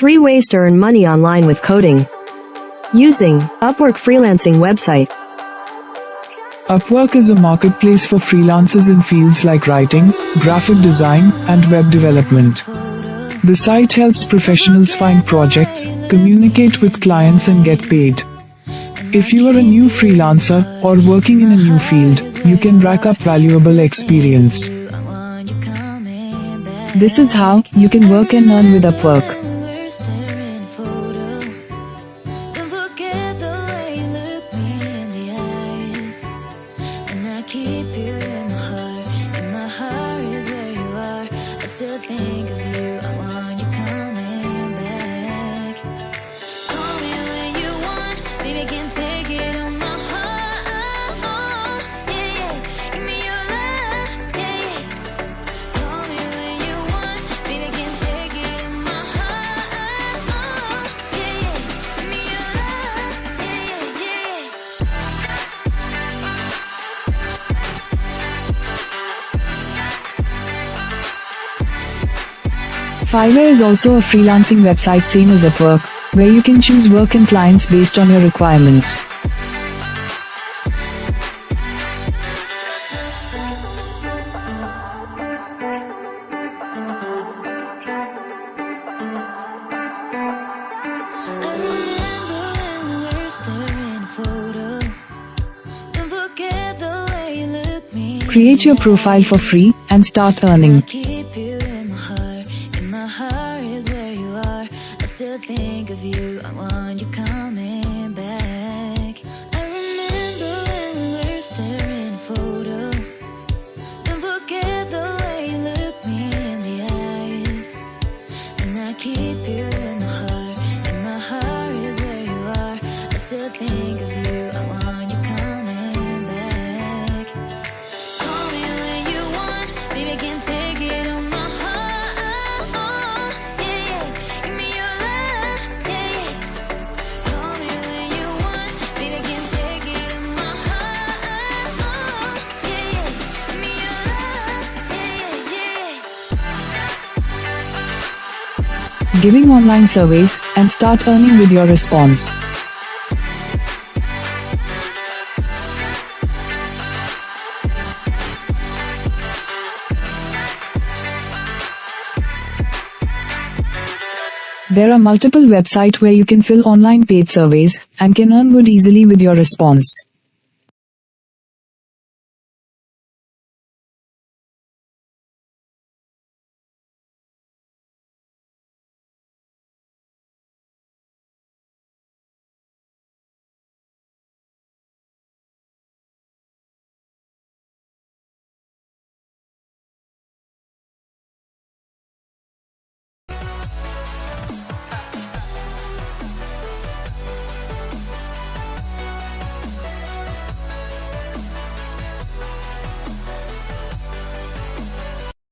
3 ways to earn money online with coding. Using Upwork freelancing website. Upwork is a marketplace for freelancers in fields like writing, graphic design, and web development. The site helps professionals find projects, communicate with clients, and get paid. If you are a new freelancer or working in a new field, you can rack up valuable experience. This is how you can work and earn with Upwork. Keep you in my heart is where you are. I still think of you, I want you coming back. Call me when you want, baby, can take it on my heart. Yeah, yeah, give me your love, yeah, yeah. Call me when you want, baby, can take it on my heart. Yeah, yeah, give me your love, yeah, yeah, yeah. Fiverr is also a freelancing website same as Upwork, where you can choose work and clients based on your requirements. I remember when we were staring photo. Don't forget the way you look me. Create your profile for free and start earning. Keep you in my heart. In my heart is where you are. I still think of you. I want you coming back. I remember when we were staring photo. Don't forget the way you look me in the eyes. And I keep you in my heart. In my heart is where you are. I still think of you. I want you coming back. Call me when you want, baby, can take it on my heart. Yeah, yeah, give me your love, yeah, yeah. Call me when you want, baby, can take it on my heart. Yeah, yeah, give me your love, yeah, yeah, yeah. Giving online surveys and start earning with your response. There are multiple websites where you can fill online paid surveys and can earn good easily with your response.